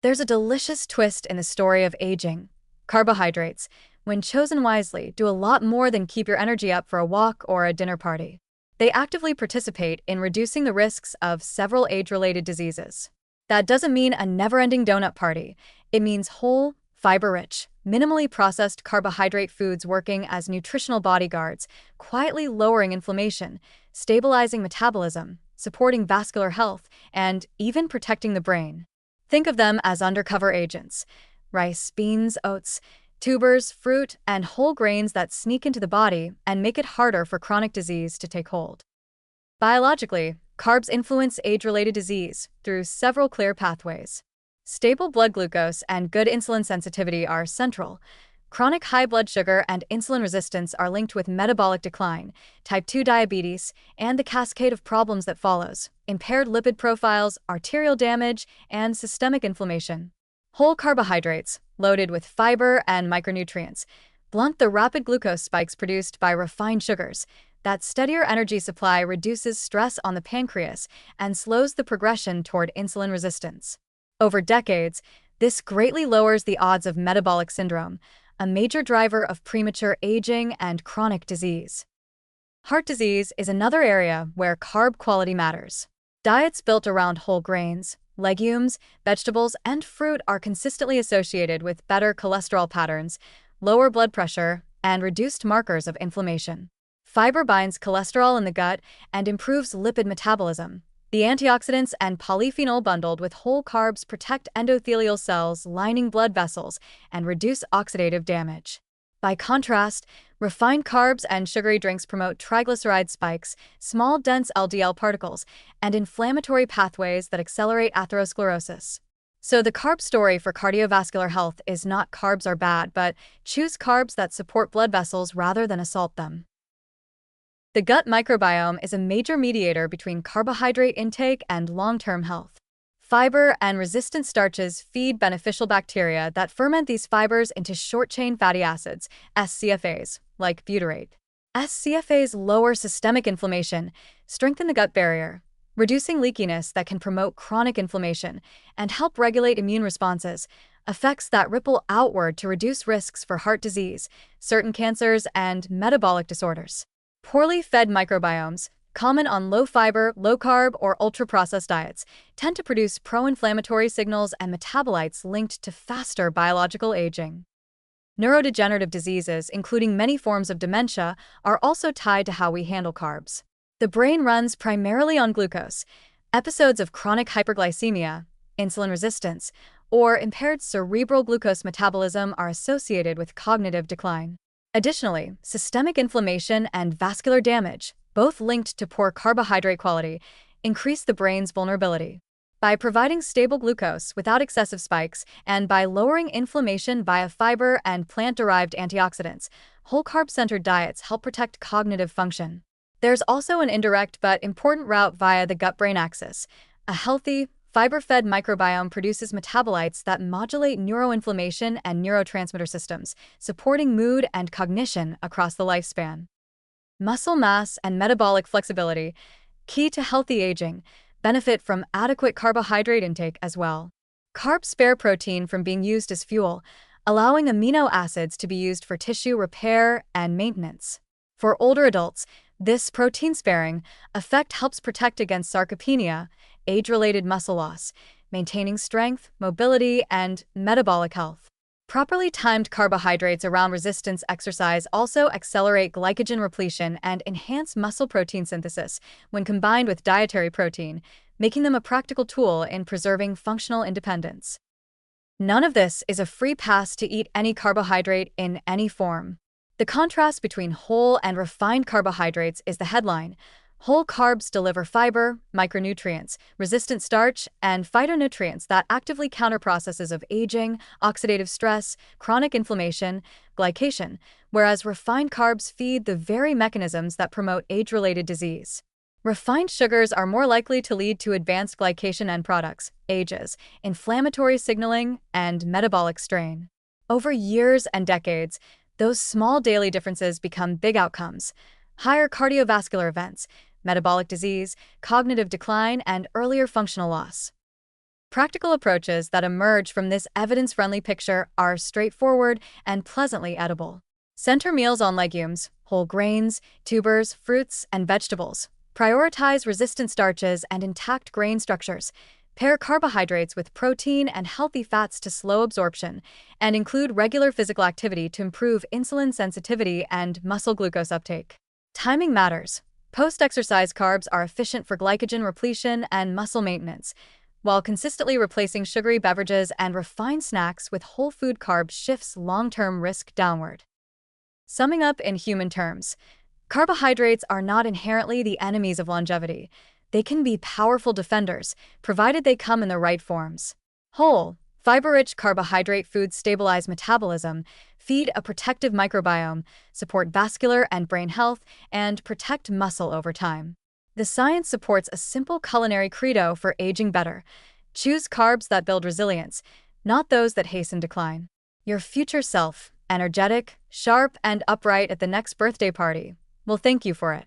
There's a delicious twist in the story of aging. Carbohydrates, when chosen wisely, do a lot more than keep your energy up for a walk or a dinner party. They actively participate in reducing the risks of several age-related diseases. That doesn't mean a never-ending donut party. It means whole, fiber-rich, minimally processed carbohydrate foods working as nutritional bodyguards, quietly lowering inflammation, stabilizing metabolism, supporting vascular health, and even protecting the brain. Think of them as undercover agents: rice, beans, oats, tubers, fruit, and whole grains that sneak into the body and make it harder for chronic disease to take hold. Biologically, carbs influence age-related disease through several clear pathways. Stable blood glucose and good insulin sensitivity are central. Chronic high blood sugar and insulin resistance are linked with metabolic decline, type 2 diabetes, and the cascade of problems that follows: impaired lipid profiles, arterial damage, and systemic inflammation. Whole carbohydrates, loaded with fiber and micronutrients, blunt the rapid glucose spikes produced by refined sugars. That steadier energy supply reduces stress on the pancreas and slows the progression toward insulin resistance. Over decades, this greatly lowers the odds of metabolic syndrome, a major driver of premature aging and chronic disease. Heart disease is another area where carb quality matters. Diets built around whole grains, legumes, vegetables, and fruit are consistently associated with better cholesterol patterns, lower blood pressure, and reduced markers of inflammation. Fiber binds cholesterol in the gut and improves lipid metabolism. The antioxidants and polyphenol bundled with whole carbs protect endothelial cells lining blood vessels and reduce oxidative damage. By contrast, refined carbs and sugary drinks promote triglyceride spikes, small dense LDL particles, and inflammatory pathways that accelerate atherosclerosis. So the carb story for cardiovascular health is not carbs are bad, but choose carbs that support blood vessels rather than assault them. The gut microbiome is a major mediator between carbohydrate intake and long-term health. Fiber and resistant starches feed beneficial bacteria that ferment these fibers into short-chain fatty acids, SCFAs, like butyrate. SCFAs lower systemic inflammation, strengthen the gut barrier, reducing leakiness that can promote chronic inflammation, and help regulate immune responses, effects that ripple outward to reduce risks for heart disease, certain cancers, and metabolic disorders. Poorly fed microbiomes, common on low-fiber, low-carb, or ultra-processed diets, tend to produce pro-inflammatory signals and metabolites linked to faster biological aging. Neurodegenerative diseases, including many forms of dementia, are also tied to how we handle carbs. The brain runs primarily on glucose. Episodes of chronic hyperglycemia, insulin resistance, or impaired cerebral glucose metabolism are associated with cognitive decline. Additionally, systemic inflammation and vascular damage, both linked to poor carbohydrate quality, increase the brain's vulnerability. By providing stable glucose without excessive spikes and by lowering inflammation via fiber and plant-derived antioxidants, whole carb-centered diets help protect cognitive function. There's also an indirect but important route via the gut-brain axis. A healthy, fiber-fed microbiome produces metabolites that modulate neuroinflammation and neurotransmitter systems, supporting mood and cognition across the lifespan. Muscle mass and metabolic flexibility, key to healthy aging, benefit from adequate carbohydrate intake as well. Carbs spare protein from being used as fuel, allowing amino acids to be used for tissue repair and maintenance. For older adults, this protein-sparing effect helps protect against sarcopenia, age-related muscle loss, maintaining strength, mobility, and metabolic health. Properly timed carbohydrates around resistance exercise also accelerate glycogen repletion and enhance muscle protein synthesis when combined with dietary protein, making them a practical tool in preserving functional independence. None of this is a free pass to eat any carbohydrate in any form. The contrast between whole and refined carbohydrates is the headline. Whole carbs deliver fiber, micronutrients, resistant starch, and phytonutrients that actively counter processes of aging, oxidative stress, chronic inflammation, glycation, whereas refined carbs feed the very mechanisms that promote age-related disease. Refined sugars are more likely to lead to advanced glycation end products, AGEs, inflammatory signaling, and metabolic strain. Over years and decades, those small daily differences become big outcomes: higher cardiovascular events, metabolic disease, cognitive decline, and earlier functional loss. Practical approaches that emerge from this evidence-friendly picture are straightforward and pleasantly edible. Center meals on legumes, whole grains, tubers, fruits, and vegetables. Prioritize resistant starches and intact grain structures. Pair carbohydrates with protein and healthy fats to slow absorption, and include regular physical activity to improve insulin sensitivity and muscle glucose uptake. Timing matters. Post-exercise carbs are efficient for glycogen repletion and muscle maintenance, while consistently replacing sugary beverages and refined snacks with whole food carbs shifts long-term risk downward. Summing up in human terms, carbohydrates are not inherently the enemies of longevity. They can be powerful defenders, provided they come in the right forms. Whole, fiber-rich carbohydrate foods stabilize metabolism, feed a protective microbiome, support vascular and brain health, and protect muscle over time. The science supports a simple culinary credo for aging better. Choose carbs that build resilience, not those that hasten decline. Your future self, energetic, sharp, and upright at the next birthday party, will thank you for it.